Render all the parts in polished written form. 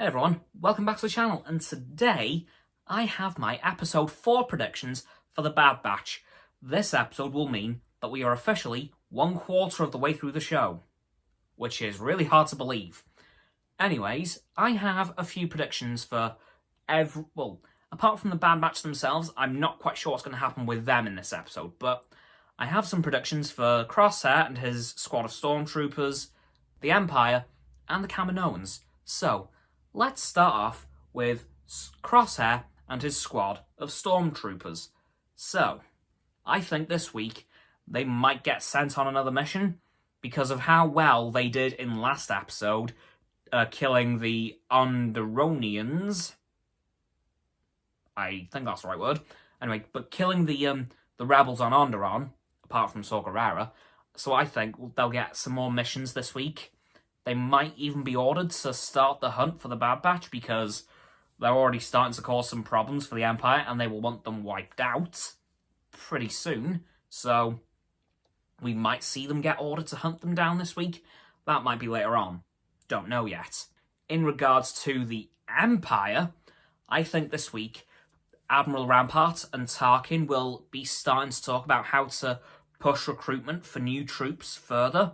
Hey everyone, welcome back to the channel, and today I have my episode 4 predictions for the Bad Batch. This episode will mean that we are officially 1/4 of the way through the show, which is really hard to believe. Anyways, I have a few predictions for apart from the Bad Batch themselves, I'm not quite sure what's going to happen with them in this episode, but I have some predictions for Crosshair and his squad of stormtroopers, the Empire, and the Kaminoans. So, let's start off with Crosshair and his squad of stormtroopers. So, I think this week they might get sent on another mission because of how well they did in last episode, killing the Onderonians. I think that's the right word. Anyway, but killing the rebels on Onderon, apart from Saw Gerrera. So I think they'll get some more missions this week. They might even be ordered to start the hunt for the Bad Batch because they're already starting to cause some problems for the Empire and they will want them wiped out pretty soon. So we might see them get ordered to hunt them down this week. That might be later on. Don't know yet. In regards to the Empire, I think this week Admiral Rampart and Tarkin will be starting to talk about how to push recruitment for new troops further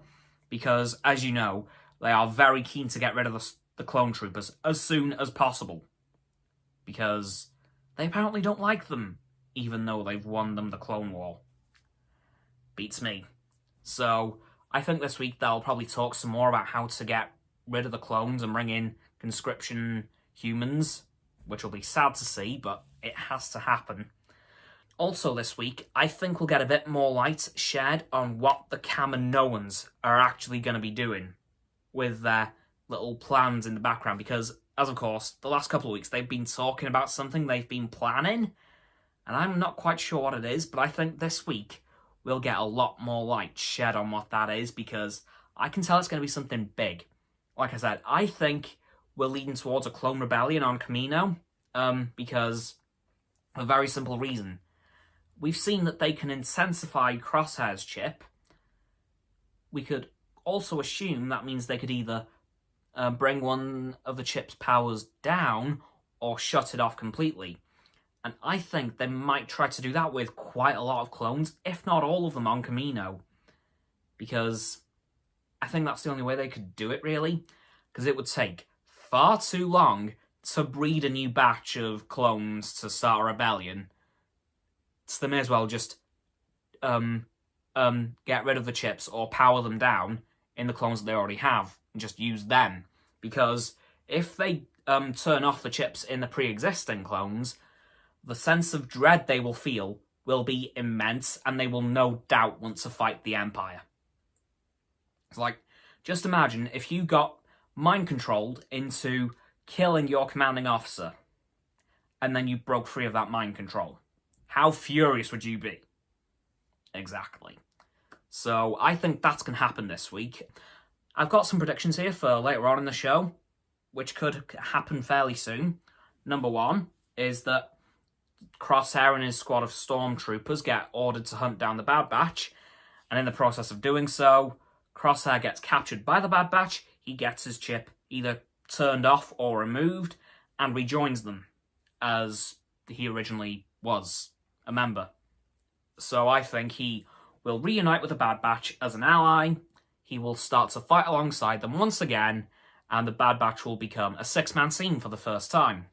because, as you know, they are very keen to get rid of the clone troopers as soon as possible. Because they apparently don't like them, even though they've won them the Clone War. Beats me. So, I think this week they'll probably talk some more about how to get rid of the clones and bring in conscription humans, which will be sad to see, but it has to happen. Also this week, I think we'll get a bit more light shed on what the Kaminoans are actually going to be doing with their little plans in the background, because, as of course, the last couple of weeks they've been talking about something they've been planning, and I'm not quite sure what it is, but I think this week we'll get a lot more light shed on what that is, because I can tell it's going to be something big. Like I said, I think we're leading towards a clone rebellion on Kamino, because of a very simple reason. We've seen that they can intensify Crosshair's chip. We could also assume that means they could either bring one of the chip's powers down or shut it off completely. And I think they might try to do that with quite a lot of clones, if not all of them on Kamino. Because I think that's the only way they could do it, really. Because it would take far too long to breed a new batch of clones to start a rebellion. So they may as well just get rid of the chips or power them down in the clones that they already have and just use them. Because if they turn off the chips in the pre-existing clones, the sense of dread they will feel will be immense and they will no doubt want to fight the Empire. It's like, just imagine if you got mind-controlled into killing your commanding officer and then you broke free of that mind control. How furious would you be? Exactly. So I think that's going to happen this week. I've got some predictions here for later on in the show, which could happen fairly soon. Number one is that Crosshair and his squad of stormtroopers get ordered to hunt down the Bad Batch, and in the process of doing so, Crosshair gets captured by the Bad Batch, he gets his chip either turned off or removed, and rejoins them, as he originally was a member. So I think he will reunite with the Bad Batch as an ally, he will start to fight alongside them once again, and the Bad Batch will become a six-man team for the first time.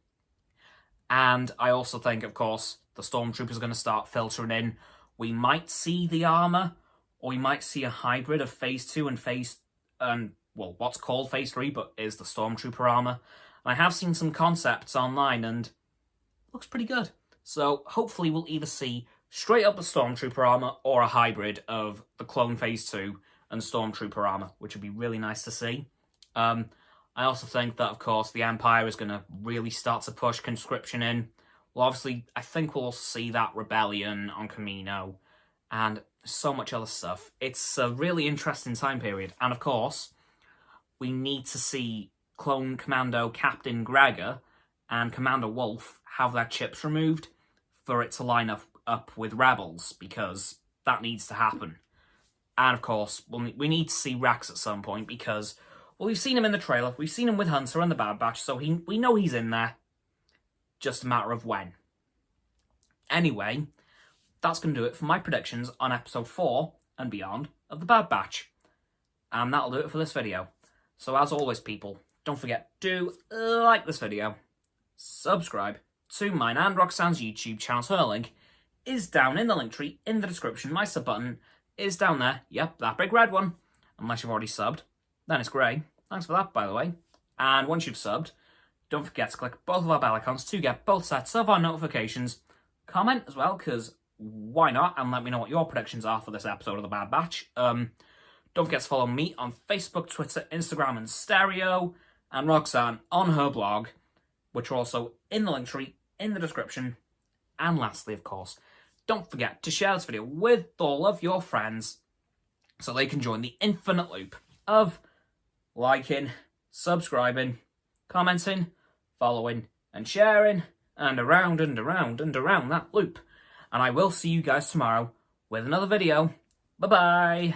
And I also think, of course, the Stormtroopers are going to start filtering in. We might see the armor, or we might see a hybrid of Phase 2 and what's called Phase 3, but is the Stormtrooper armor. And I have seen some concepts online, and it looks pretty good. So hopefully we'll either see straight up the Stormtrooper armor or a hybrid of the Clone Phase 2 and Stormtrooper armor, which would be really nice to see. I also think that, of course, the Empire is going to really start to push conscription in. Well, obviously, I think we'll also see that rebellion on Kamino and so much other stuff. It's a really interesting time period. And, of course, we need to see Clone Commando Captain Gregor and Commander Wolf have their chips removed for it to line up with Rebels, because that needs to happen. And, of course, we need to see Rex at some point, because Well, we've seen him in the trailer. We've seen him with Hunter and the Bad Batch, so we know he's in there. Just a matter of when. Anyway, that's going to do it for my predictions on episode 4 and beyond of the Bad Batch. And that'll do it for this video. So as always, people, don't forget to like this video, subscribe to mine and Roxanne's YouTube channels. Her link is down in the link tree in the description. My sub button is down there. Yep, that big red one. Unless you've already subbed, then it's grey. Thanks for that, by the way. And once you've subbed, don't forget to click both of our bell icons to get both sets of our notifications. Comment as well, because why not? And let me know what your predictions are for this episode of The Bad Batch. Don't forget to follow me on Facebook, Twitter, Instagram, and Stereo, and Roxanne on her blog, which are also in the link tree in the description. And lastly, of course, don't forget to share this video with all of your friends so they can join the infinite loop of liking, subscribing, commenting, following, and sharing, and around and around and around that loop. And I will see you guys tomorrow with another video. Bye-bye.